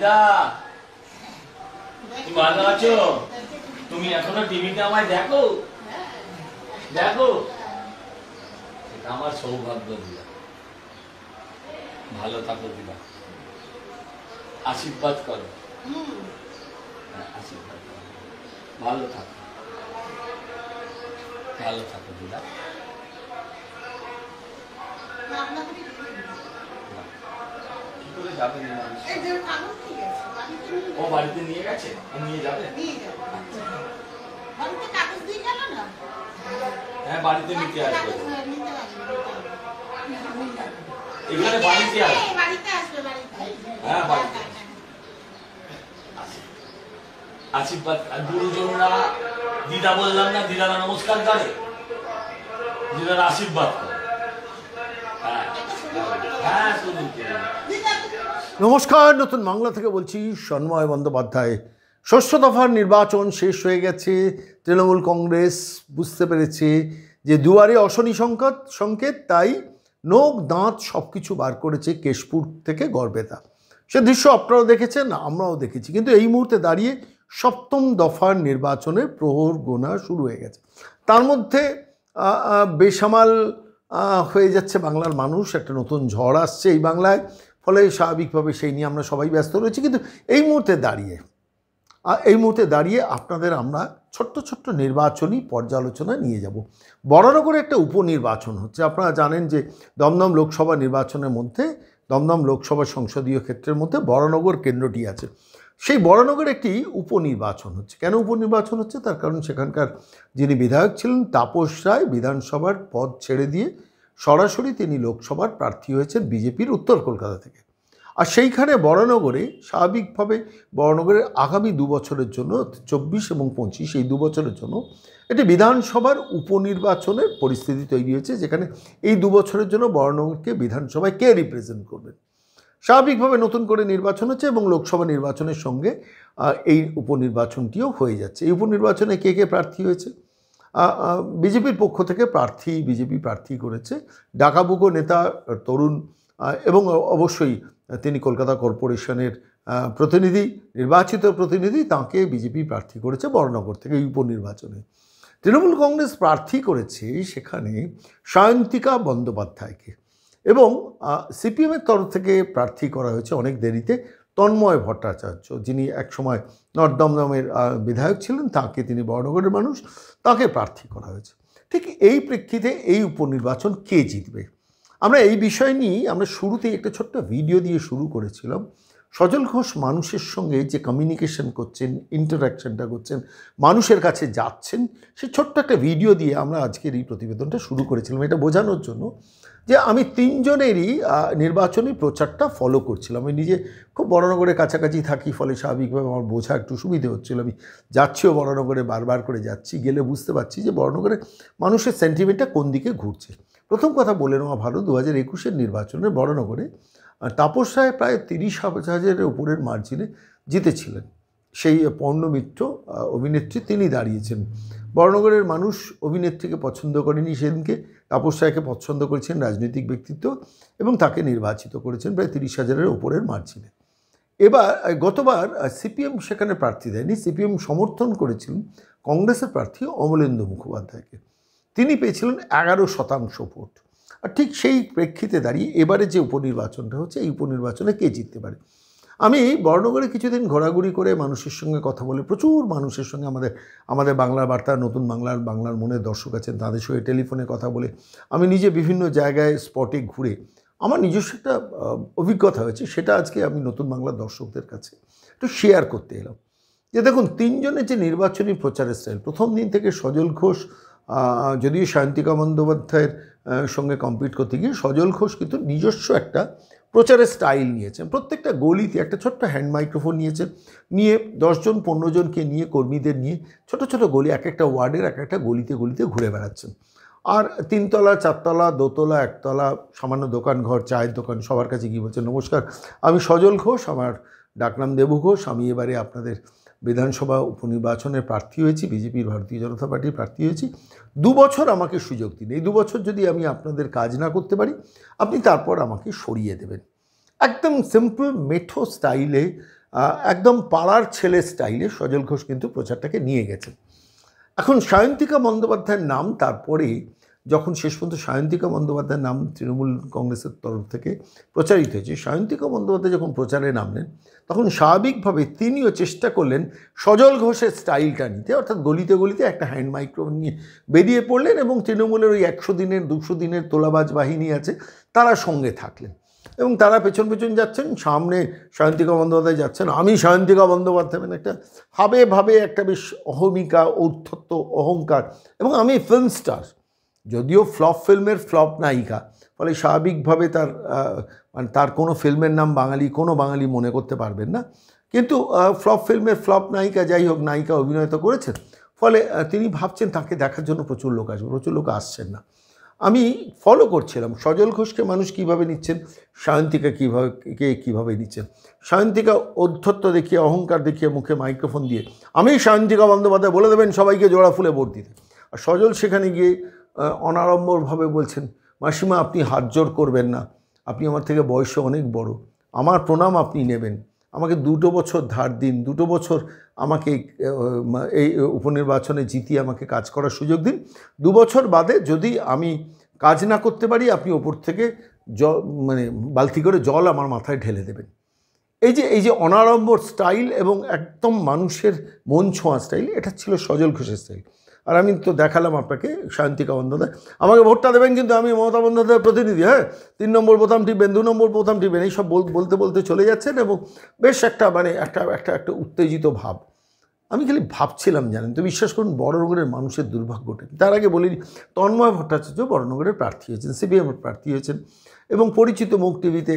দিদা তুমি ভালো আছো? তুমি এখনো টিভিতে আমায় দেখো দেখো? এটা আমার সৌভাগ্য দিদা। ভালো থাকো দিদা, আশীর্বাদ করো। আশীর্বাদ করো, ভালো থাকো, ভালো থাকো দিদা। কি করে যাবে? ও বাড়িতে নিয়ে গেছে, ও নিয়ে যাবে। হ্যাঁ বাড়িতে নিতে আসবে, এখানে বাড়িতে আসবে। হ্যাঁ বাড়িতে আশীর্বাদ। গুরুজনরা দিদা বললাম না, দিদারা নমস্কার করে, দিদারা আশীর্বাদ করে। হ্যাঁ নমস্কার, নতুন বাংলা থেকে বলছি সন্ময় বন্দ্যোপাধ্যায়। ষষ্ঠ দফার নির্বাচন শেষ হয়ে গেছে। তৃণমূল কংগ্রেস বুঝতে পেরেছে যে দুয়ারে অশনি সংকেত, তাই নোক দাঁত সব কিছু বার করেছে কেশপুর থেকে গড়বেতা। সে দৃশ্য আপনারাও দেখেছেন, আমরাও দেখেছি। কিন্তু এই মুহূর্তে দাঁড়িয়ে সপ্তম দফার নির্বাচনের প্রহর গোনা শুরু হয়ে গেছে। তার মধ্যে বেসামাল হয়ে যাচ্ছে বাংলার মানুষ। একটা নতুন ঝড় আসছে এই বাংলায়, ফলে স্বাভাবিকভাবে সেই নিয়ে আমরা সবাই ব্যস্ত রয়েছি। কিন্তু এই মুহূর্তে দাঁড়িয়ে আপনাদের আমরা ছোট্ট ছোট্ট নির্বাচনী পর্যালোচনা নিয়ে যাব। বরানগরে একটা উপনির্বাচন হচ্ছে। আপনারা জানেন যে দমদম লোকসভা নির্বাচনের মধ্যে, দমদম লোকসভা সংসদীয় ক্ষেত্রের মধ্যে বরানগর কেন্দ্রটি আছে। সেই বরানগরে একটি উপনির্বাচন হচ্ছে। কেন উপনির্বাচন হচ্ছে? তার কারণ সেখানকার যিনি বিধায়ক ছিলেন তাপস রায় বিধানসভার পদ ছেড়ে দিয়ে সরাসরি তিনি লোকসভার প্রার্থী হয়েছেন বিজেপির উত্তর কলকাতা থেকে। আর সেইখানে বরানগরে স্বাভাবিকভাবে বরানগরের আগামী 2 বছরের জন্য 24 এবং 25 এই 2 বছরের জন্য একটি বিধানসভার উপনির্বাচনের পরিস্থিতি তৈরি হয়েছে, যেখানে এই 2 বছরের জন্য বরানগরকে বিধানসভায় কে রিপ্রেজেন্ট করবেন। স্বাভাবিকভাবে নতুন করে নির্বাচন হচ্ছে এবং লোকসভা নির্বাচনের সঙ্গে এই উপনির্বাচনটিও হয়ে যাচ্ছে। এই উপনির্বাচনে কে কে প্রার্থী হয়েছে? বিজেপির পক্ষ থেকে বিজেপি প্রার্থী করেছে ডাকাবুকো নেতা তরুণ, এবং অবশ্যই তিনি কলকাতা কর্পোরেশনের নির্বাচিত প্রতিনিধি, তাঁকে বিজেপি প্রার্থী করেছে বরানগর থেকে এই উপনির্বাচনে। তৃণমূল কংগ্রেস প্রার্থী করেছে সেখানে সায়ন্তিকা বন্দ্যোপাধ্যায়কে, এবং সিপিএমের তরফ থেকে প্রার্থী করা হয়েছে অনেক দেরিতে তন্ময় ভট্টাচার্য, যিনি একসময় নর্থ দমদমের বিধায়ক ছিলেন। তাকে, তিনি বরানগরের মানুষ, তাকে প্রার্থী করা হয়েছে। ঠিক এই প্রেক্ষিতে এই উপনির্বাচন কে জিতবে, আমরা এই বিষয় নিয়েই আমরা শুরুতেই একটা ছোট্ট ভিডিও দিয়ে শুরু করেছিলাম। সজল ঘোষ মানুষের সঙ্গে যে কমিউনিকেশন করছেন, ইন্টারাকশনটা করছেন, মানুষের কাছে যাচ্ছেন, সে ছোট্ট একটা ভিডিও দিয়ে আমরা আজকের এই প্রতিবেদনটা শুরু করেছিলাম। এটা বোঝানোর জন্য যে আমি 3 জনেরই নির্বাচনী প্রচারটা ফলো করছিলাম। আমি নিজে খুব বরানগরের কাছাকাছি থাকি, ফলে স্বাভাবিকভাবে আমার বোঝা একটু সুবিধে হচ্ছিল। আমি যাচ্ছিও বরানগরে, বারবার করে যাচ্ছি, গেলে বুঝতে পারছি যে বরানগরে মানুষের সেন্টিমেন্টটা কোন দিকে ঘুরছে। প্রথম কথা বলে নেওয়া ভালো, 2021-এর নির্বাচনে বরানগরে তাপস রায় প্রায় 30,000-এর উপরের মার্জিনে জিতেছিলেন। সেই পর্ণ মিত্র অভিনেত্রী তিনি দাঁড়িয়েছেন। বরানগরের মানুষ অভিনেত্রীকে পছন্দ করেনি, সেদিনকে তাপস রায়কে পছন্দ করেছেন রাজনৈতিক ব্যক্তিত্ব, এবং তাকে নির্বাচিত করেছেন প্রায় 30,000-এর উপরের মার্জিনে। এবার গতবার সিপিএম সেখানে প্রার্থী দেয়নি, সিপিএম সমর্থন করেছিলেন কংগ্রেসের প্রার্থী অমলেন্দু মুখোপাধ্যায়কে। তিনি পেয়েছিলেন 11% ভোট। আর ঠিক সেই প্রেক্ষিতে দাঁড়িয়ে এবারে যে উপনির্বাচনটা হচ্ছে, এই উপনির্বাচনে কে জিততে পারে। আমি বরানগরে কিছুদিন ঘোরাঘুরি করে মানুষের সঙ্গে কথা বলে, প্রচুর মানুষের সঙ্গে আমাদের বাংলার বার্তা, নতুন বাংলার মনের দর্শক আছেন, তাদের সঙ্গে টেলিফোনে কথা বলে, আমি নিজে বিভিন্ন জায়গায় স্পটে ঘুরে আমার নিজস্ব একটা অভিজ্ঞতা হয়েছে, সেটা আজকে আমি নতুন বাংলার দর্শকদের কাছে একটু শেয়ার করতে এলাম। যে দেখুন, 3 জনের যে নির্বাচনী প্রচারের স্টাইল, প্রথম দিন থেকে সজল ঘোষ, যদিও সায়ন্তিকা বন্দ্যোপাধ্যায়ের সঙ্গে কম্পিট করতে গিয়ে সজল ঘোষ কিন্তু নিজস্ব একটা প্রচারের স্টাইল নিয়েছেন। প্রত্যেকটা গলিতে একটা ছোট্ট হ্যান্ড মাইক্রোফোন নিয়ে 10 জন 15 জনকে নিয়ে, কর্মীদের নিয়ে ছোট ছোট গলি, এক একটা ওয়ার্ডের এক একটা গলিতে ঘুরে বেড়াচ্ছেন। আর 3 তলা, 4 তলা, 2 তলা, 1 তলা সামান্য দোকান ঘর, চায়ের দোকান, সবার কাছে গিয়ে বলছেন, নমস্কার, আমি সজল ঘোষ, আমার ডাকনাম দেবু ঘোষ, আমি এবারে আপনাদের বিধানসভা উপনির্বাচনের প্রার্থী হয়েছি, বিজেপির ভারতীয় জনতা পার্টির প্রার্থী হয়েছি। 2 বছর আমাকে সুযোগ দিন, এই 2 বছর যদি আমি আপনাদের কাজ না করতে পারি, আপনি তারপর আমাকে সরিয়ে দেবেন। একদম সিম্পল মেঠো স্টাইলে একদম পাড়ার ছেলে স্টাইলে সজল ঘোষ কিন্তু প্রচারটাকে নিয়ে গেছেন। এখন সায়ন্তিকা বন্দ্যোপাধ্যায়ের নাম তারপরে যখন শেষ পর্যন্ত সায়ন্তিকা বন্দ্যোপাধ্যায়ের নাম তৃণমূল কংগ্রেসের তরফ থেকে প্রচারিত হয়েছে, সায়ন্তিকা বন্দ্যোপাধ্যায় যখন প্রচারে নামলেন তখন স্বাভাবিকভাবে তিনিও চেষ্টা করলেন সজল ঘোষের স্টাইলটা নিতে, অর্থাৎ গলিতে গলিতে একটা হ্যান্ড মাইক্রোফোন নিয়ে বেরিয়ে পড়লেন এবং তৃণমূলের ওই 100 দিনের 200 দিনের তোলাবাজ বাহিনী আছে তারা সঙ্গে থাকলেন এবং তারা পেছন পেছন যাচ্ছেন, সামনে সায়ন্তিকা বন্দ্যোপাধ্যায় যাচ্ছেন, আমি সায়ন্তিকা বন্দ্যোপাধ্যায়, মানে একটা ভাবে একটা বেশ অহমিকা, ঔদ্ধত্য, অহংকার, এবং আমি ফিল্ম স্টার, যদিও ফ্লপ ফিল্মের ফ্লপ নায়িকা, ফলে স্বাভাবিকভাবে মানে তার কোনো ফিল্মের নাম কোনো বাঙালি মনে করতে পারবেন না, কিন্তু ফ্লপ ফিল্মের ফ্লপ নায়িকা, যাই হোক নায়িকা অভিনয় তো করেছেন, ফলে তিনি ভাবছেন তাকে দেখার জন্য প্রচুর লোক আসবে, প্রচুর লোক আসছেন না। আমি ফলো করছিলাম সজল ঘোষকে মানুষ কীভাবে নিচ্ছেন, সায়ন্তিকা কীভাবে নিচ্ছেন। সায়ন্তিকা ঔদ্ধত্য দেখিয়ে, অহংকার দেখিয়ে, মুখে মাইক্রোফোন দিয়ে আমি সায়ন্তিকা বন্দ্যোপাধ্যায় বলে দেবেন সবাইকে জোড়া ফুলে ভোট দিতে, আর সজল সেখানে গিয়ে অনাড়ম্বরভাবে বলছেন, মাসিমা আপনি হাত জোর করবেন না, আপনি আমার থেকে বয়সে অনেক বড়, আমার প্রণাম আপনি নেবেন, আমাকে 2 বছর ধার দিন, 2 বছর আমাকে এই উপনির্বাচনে জিতিয়ে আমাকে কাজ করার সুযোগ দিন, 2 বছর বাদে যদি আমি কাজ না করতে পারি আপনি ওপর থেকে মানে বালতি করে জল আমার মাথায় ঢেলে দেবেন। এই যে অনাড়ম্বর স্টাইল এবং একদম মানুষের মন ছোঁয়া স্টাইল, এটা ছিল সজল ঘোষের স্টাইল। আর আমি তো দেখালাম আপনাকে সায়ন্তিকা বন্দ্যোপাধ্যায়, আমাকে ভোটটা দেবেন কিন্তু আমি মমতা বন্দ্যোপাধ্যায়ের প্রতিনিধি, হ্যাঁ 3 নম্বর বোতাম টিপবেন, 2 নম্বর বোতাম টিপবেন, এইসব বলতে বলতে চলে যাচ্ছেন এবং বেশ একটা মানে একটা উত্তেজিত ভাব। আমি খালি ভাবছিলাম, জানেন তো, বিশ্বাস করুন বড়নগরের মানুষের দুর্ভাগ্যটা। তার আগে বলিনি, তন্ময় ভট্টাচার্য বড়নগরের প্রার্থী হয়েছেন, সিপিএমের প্রার্থী হয়েছেন এবং পরিচিত মুখ, টিভিতে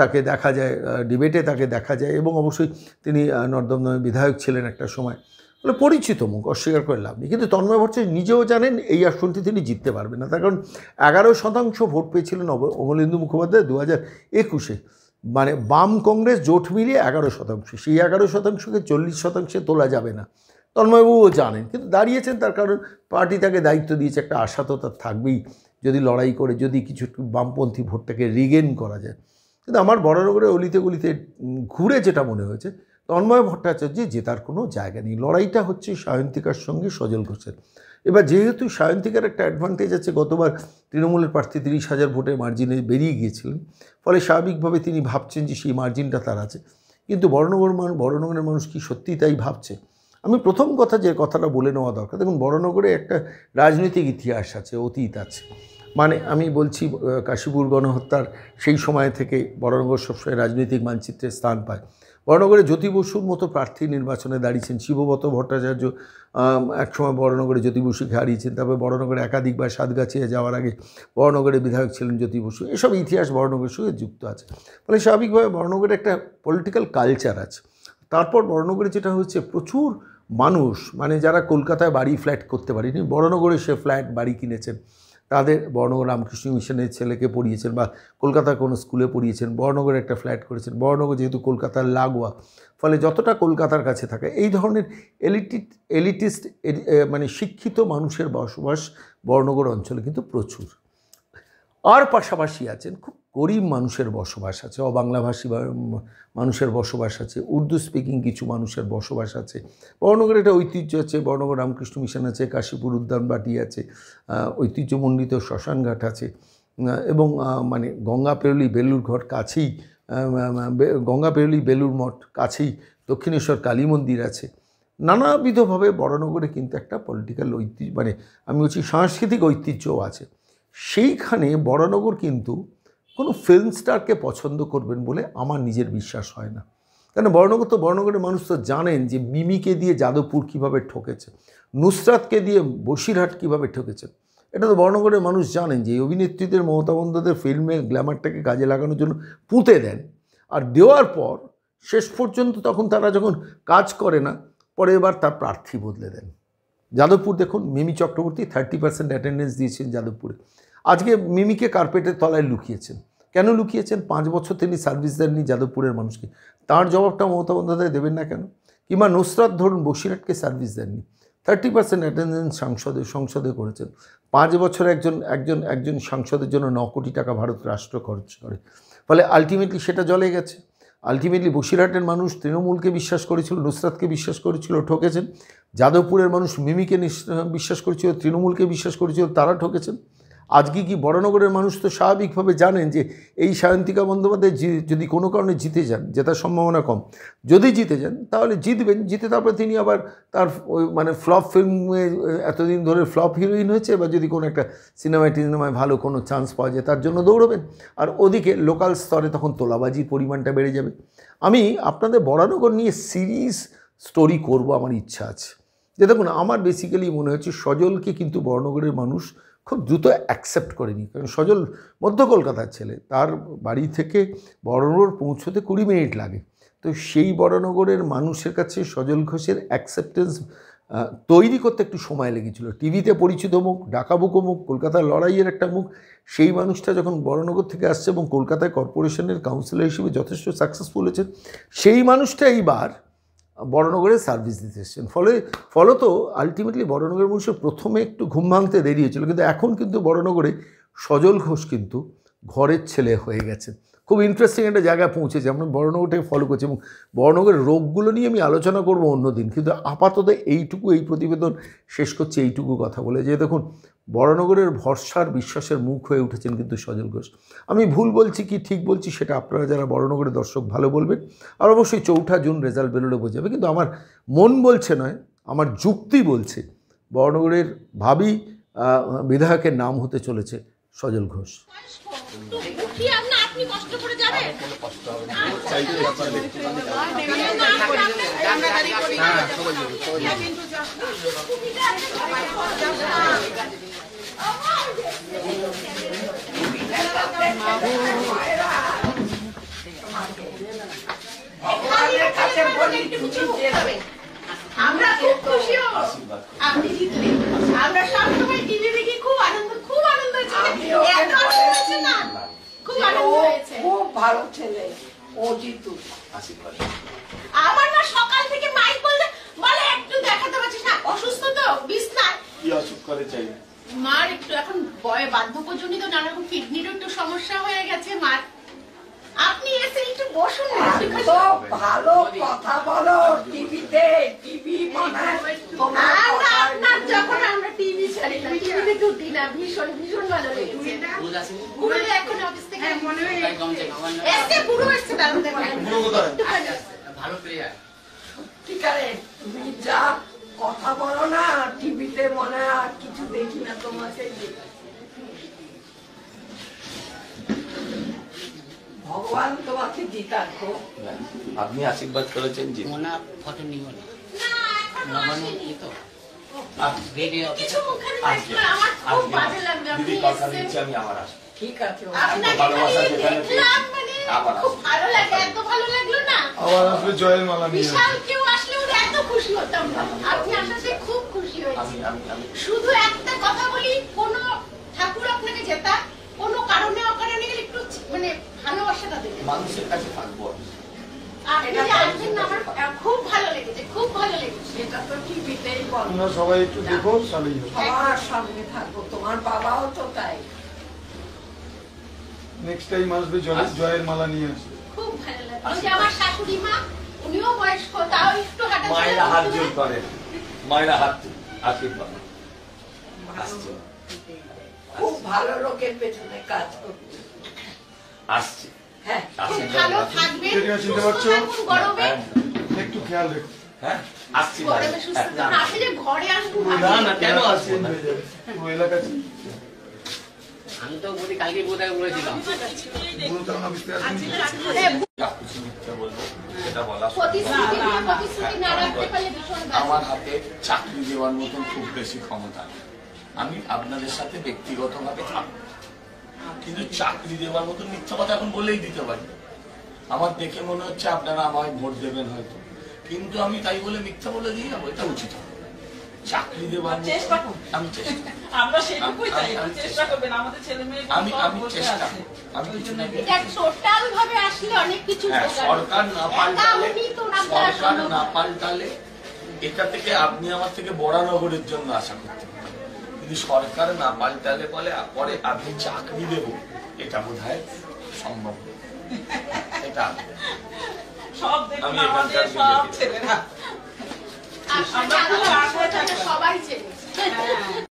তাকে দেখা যায়, ডিবেটে তাকে দেখা যায়, এবং অবশ্যই তিনি নর্দমদমে বিধায়ক ছিলেন একটা সময়, বলে পরিচিত মুখ, অস্বীকার করে লাভ নেই। কিন্তু তন্ময় ভট্টাচার্য নিজেও জানেন এই আসনটি তিনি জিততে পারবেন না, তার কারণ 11% ভোট পেয়েছিলেন অমলেন্দু মুখোপাধ্যায় 2021-এ, মানে বাম কংগ্রেস জোট মিলিয়ে 11%, সেই 11%কে 40%-এ তোলা যাবে না, তন্ময়বাবুও জানেন, কিন্তু দাঁড়িয়েছেন তার কারণ পার্টি তাকে দায়িত্ব দিয়েছে, একটা আশা তো তার থাকবেই, যদি লড়াই করে যদি কিছু বামপন্থী ভোটটাকে রিগেন করা যায়। কিন্তু আমার বড়নগরে অলিতে গলিতে ঘুরে যেটা মনে হয়েছে, তন্ময় ভট্টাচার্য জেতার কোনো জায়গা নেই, লড়াইটা হচ্ছে সায়ন্তিকার সঙ্গে সজল ঘোষের। এবার যেহেতু সায়ন্তিকার একটা অ্যাডভান্টেজ আছে, গতবার তৃণমূলের প্রার্থী 30,000 ভোটের মার্জিনে বেরিয়ে গিয়েছিলেন, ফলে স্বাভাবিকভাবে তিনি ভাবছেন যে সেই মার্জিনটা তার আছে। কিন্তু বড়নগরের মানুষ কি সত্যি তাই ভাবছে? আমি প্রথম কথা যে কথাটা বলে নেওয়া দরকার, দেখুন বড়নগরে একটা রাজনৈতিক ইতিহাস আছে, অতীত আছে, মানে আমি বলছি কাশীপুর গণহত্যার সেই সময় থেকে বড়নগর সবসময় রাজনৈতিক মানচিত্রে স্থান পায়। বড়নগরে জ্যোতি বসুর মতো প্রার্থী নির্বাচনে দাঁড়িয়েছেন, শিবব্রত ভট্টাচার্য একসময় বড়নগরে জ্যোতি বসুকে হারিয়েছেন, তারপরে বড়নগরে একাধিকবার সাতগাছিয়া যাওয়ার আগে বড়নগরে বিধায়ক ছিলেন জ্যোতি বসু, এসব ইতিহাস বড়নগরের সঙ্গে যুক্ত আছে, ফলে স্বাভাবিকভাবে বড়নগরে একটা পলিটিক্যাল কালচার আছে। তারপর বড়নগরে যেটা হচ্ছে, প্রচুর মানুষ, মানে যারা কলকাতায় বাড়ি ফ্ল্যাট করতে পারেনি, বড়নগরে সে ফ্ল্যাট বাড়ি কিনেছেন, তাদের বড়নগর রামকৃষ্ণ মিশনের ছেলেকে পড়িয়েছেন বা কলকাতার কোনো স্কুলে পড়িয়েছেন, বড়নগরে একটা ফ্ল্যাট করেছেন, বড়নগর যেহেতু কলকাতার লাগোয়া, ফলে যতটা কলকাতার কাছে থাকে এই ধরনের এলিটিস্ট মানে শিক্ষিত মানুষের বসবাস বড়নগর অঞ্চলে কিন্তু প্রচুর। আর পাশাপাশি আছেন খুব গরিব মানুষের বসবাস আছে, অবাংলাভাষী মানুষের বসবাস আছে, উর্দু স্পিকিং কিছু মানুষের বসবাস আছে। বড়নগরে একটা ঐতিহ্য আছে, বড়নগর রামকৃষ্ণ মিশন আছে, কাশীপুর উদ্যানবাটি আছে, ঐতিহ্যমণ্ডিত শ্মশানঘাট আছে, এবং মানে গঙ্গা পেরুলি বেলুর ঘাট কাছেই, গঙ্গা পেরুলি বেলুর মঠ কাছেই, দক্ষিণেশ্বর কালী মন্দির আছে। নানাবিধভাবে বড়নগরে কিন্তু একটা পলিটিক্যাল ঐতিহ্য, মানে আমি বলছি সাংস্কৃতিক ঐতিহ্যও আছে। সেইখানে বড়নগর কিন্তু কোনো ফিল্ম স্টারকে পছন্দ করবেন বলে আমার নিজের বিশ্বাস হয় না, কেন বড়নগরের মানুষ তো জানেন যে মিমিকে দিয়ে যাদবপুর কীভাবে ঠকেছে, নুসরাতকে দিয়ে বসিরহাট কীভাবে ঠকেছে, এটা তো বড়নগরের মানুষ জানেন যে এই অভিনেত্রীদের মমতা বন্দ্যোপাধ্যায় ফিল্মে গ্ল্যামারটাকে কাজে লাগানোর জন্য পুঁতে দেন, আর দেওয়ার পর শেষ পর্যন্ত তখন তারা যখন কাজ করে না, পরে এবার তার প্রার্থী বদলে দেন। যাদবপুর দেখুন, মিমি চক্রবর্তী 30% অ্যাটেন্ডেন্স দিয়েছেন যাদবপুরে, আজকে মিমিকে কার্পেটের তলায় লুকিয়েছেন। কেন লুকিয়েছেন? 5 বছর তিনি সার্ভিস দেননি যাদবপুরের মানুষকে, তার জবাবটা মমতা বন্দ্যোপাধ্যায় দেবেন না কেন? কিংবা নুসরাত ধরুন বসিরহাটকে সার্ভিস দেননি, 30% অ্যাটেন্ডেন্স সংসদে করেছেন, 5 বছর একজন সাংসদের জন্য 9 কোটি টাকা ভারত রাষ্ট্র খরচ করে, ফলে আলটিমেটলি সেটা জলে গেছে। আলটিমেটলি বসিরহাটের মানুষ তৃণমূলকে বিশ্বাস করেছিল, নুসরাতকে বিশ্বাস করেছিল, ঠকেছেন। যাদবপুরের মানুষ মিমিকে বিশ্বাস করেছিল, তৃণমূলকে বিশ্বাস করেছিল, তারা ঠকেছেন। আজকে কি বড়নগরের মানুষ তো স্বাভাবিকভাবে জানেন যে এই সায়ন্তিকা বন্দ্যোপাধ্যায় যদি কোনো কারণে জিতে যান, জেতার সম্ভাবনা কম, যদি জিতে যান তাহলে জিতবেন, জিতে তারপরে তিনি আবার তার ওই মানে ফ্লপ ফিল্মে এতদিন ধরে ফ্লপ হিরোইন হয়েছে, বা যদি কোনো একটা সিনেমায় ভালো কোনো চান্স পাওয়া যায় তার জন্য দৌড়বেন। আর ওদিকে লোকাল স্তরে তখন তোলাবাজির পরিমাণটা বেড়ে যাবে। আমি আপনাদের বরানগর নিয়ে সিরিজ স্টোরি করব, আমার ইচ্ছা আছে। যে দেখুন, আমার বেসিক্যালি মনে হচ্ছে সজলকে কিন্তু বরানগরের মানুষ খুব দ্রুত অ্যাকসেপ্ট করেনি, কারণ সজল মধ্য কলকাতার ছেলে, তার বাড়ি থেকে বরানগর পৌঁছতে 20 মিনিট লাগে। তো সেই বরানগরের মানুষের কাছে সজল ঘোষের অ্যাকসেপ্টেন্স তৈরি করতে একটু সময় লেগেছিল। টিভিতে পরিচিত মুখ, ডাকাবুকো মুখ, কলকাতার লড়াইয়ের একটা মুখ, সেই মানুষটা যখন বরানগর থেকে আসছে এবং কলকাতায় কর্পোরেশনের কাউন্সিলর হিসেবে যথেষ্ট সাকসেসফুল হয়েছে, সেই মানুষটা এইবার বরানগরে সার্ভিস দিতে এসছেন। ফলত আলটিমেটলি বরানগরের মানুষের প্রথমে একটু ঘুম ভাঙতে দেরি হয়েছিল, কিন্তু এখন কিন্তু বরানগরে সজল ঘোষ কিন্তু ঘরের ছেলে হয়ে গেছে। খুব ইন্টারেস্টিং একটা জায়গায় পৌঁছেছে। আমরা বরানগরটাকে ফলো করছি এবং বরানগরের রোগগুলো নিয়ে আমি আলোচনা করব অন্যদিন, কিন্তু আপাতত এইটুকু, এই প্রতিবেদন শেষ করছি এইটুকু কথা বলে যে দেখুন, বরানগরের ভরসার বিশ্বাসের মুখ হয়ে উঠেছেন কিন্তু সজল ঘোষ। আমি ভুল বলছি কি ঠিক বলছি সেটা আপনারা যারা বরানগরের দর্শক ভালো বলবেন, আর অবশ্যই 4 জুন রেজাল্ট বেরোলে বোঝাবে। কিন্তু আমার মন বলছে নয়, আমার যুক্তি বলছে বরানগরের ভাবী বিধায়কের নাম হতে চলেছে সজল ঘোষ। আমরা খুব খুশি হব আপনি জিতলে। আমরা সবসময় টিভি দেখি, খুব আনন্দ হচ্ছে। এত আনন্দ হচ্ছে না, খুব আনন্দ হয়েছে। খুব ভালো ছেলে, ও জিতু। আমার মা সকাল থেকে মাইক বলে একটু দেখাতে পারছিস না, অসুস্থ তো, বিছনায়। কি অসুখ করে চাই? মার একটু এখন বার্ধক্যজনিত নানা রকম কিডনিরও একটু সমস্যা হয়ে গেছে মার। আপনি এসে একটু বসুন না। তো ভালো কথা বলো টিভিতে, টিভি আপনার যখন আমরা টিভি ছাড়ি না, টিভিতে ঢুকি না, ভীষণ ভালো লেগেছে। পুরো এখন অফিস থেকে মনে হয় এসে পুরো এসে দারুণ দেখেন। ভালো প্লেয়ার। ঠিক আছে, তুমি যা কথা বলো না টিভিতে, মনে হয় আর কিছু দেখি না, তোমাকে ভগবান তোমাকে জিতাক। আপনি আশীর্বাদ করেছেন যে মোনা ফটো নিব না। না, এখন আসেনি। তো রেডিও কিছু মুখের লাগলো, আমার খুব বাজে লাগলো। আপনি দিদি কথা এসেছেন। দিচ্ছি আমি আবার আসবো। ঠিক আছে, আপনাকে ভালোবাসা খালি যেখানে দেখলাম, মানে আবার খুব ভালো লাগে, এত ভালো লাগলো না। আবার আসবে জয়ের মালা নিয়ে। বিশাল কেউ আসলে ওরা এত খুশি হতাম না, আপনি আসাতে খুব খুশি হয়েছি। আমি শুধু একটা কথা বলি, কোন ঠাকুর আপনাকে জেতা, কোনো কারণে অকারণে গেলে একটু মানে ভালোবাসাটা দেবেন। মানুষের কাছে থাকবো। আপনি যে আসবেন না, আমার খুব ভালো লেগেছে, খুব ভালো লেগেছে। এটা তো টিভিতেই বলো, তোমরা সবাই একটু দেখো, তাহলেই হবে। সবার সঙ্গে থাকবো। তোমার বাবাও তো তাই। নেক্সট টাইম আসবে জয়ের মালা নিয়ে আসবে। খুব ভালো লাগলো। ওই যে আমার শাশুড়ি মা, উনিও বয়স্ক, তাও একটু হাঁটা মায়েরা হাত জোর করেন, মায়েরা হাত আশীর্বাদ আসছে, খুব ভালো লোকের পেছনে কাজ করছে। আসছে, হ্যাঁ, খুব ভালো থাকবেন, যেটা চিনতে সুস্থ পারছো? থাকুন, গরমে একটু খেয়াল রেখো। হ্যাঁ আসছি। গরমে সুস্থ থাকুন। আসলে ঘরে আসবো না না, কেন আসবো না? পুরো এলাকা আমি তো বলি কালকে বোধহয় বলেছিলাম। গুরুতর অফিসে আসবেন। যা খুশি মিথ্যা বলবো সেটা বলা প্রতিশ্রুতি দিয়ে প্রতিশ্রুতি না রাখতে পারলে ভীষণ আমার হাতে চাকরি দেওয়ার মতন খুব বেশি ক্ষমতা নেই। আমি আপনাদের সাথে ব্যক্তিগতভাবে থাকবো, কিন্তু চাকরি দেওয়ার মতন মিথ্যা কথা এখন বলেই দিতে পারি। আমার দেখে মনে হচ্ছে আপনারা আমায় ভোট দেবেন হয়তো, কিন্তু আমি তাই বলে মিথ্যা বলে দিয়ে যাবো, এটা উচিত হবে। চাকরি দেওয়ার চেষ্টা করুন। আমি চেষ্টা আমরা সেটুকুই চাই, আমি চেষ্টা করবেন আমাদের ছেলে মেয়ে। আমি চেষ্টা করব। আমি কিছু না এটা টোটাল ভাবে আসলে অনেক কিছু হ্যাঁ, উপকার। সরকার না একা পাল্টালে, উনি তো না করা সরকার সম্ভব না না। পাল্টালে এটা থেকে আপনি আমার থেকে বরানগরের জন্য আশা করতে পারেন, কিন্তু সরকার না পাল্টালে পরে আপনি চাকরি দেব, এটা বোধহয় সম্ভব না। ডাক। সব দেখুন আমি আমাদের এখানকার সব বিজেপি। ছেলেরা আপনাকে আমরা খুব আমরা আশায় থাকতাম। সবাই চেনে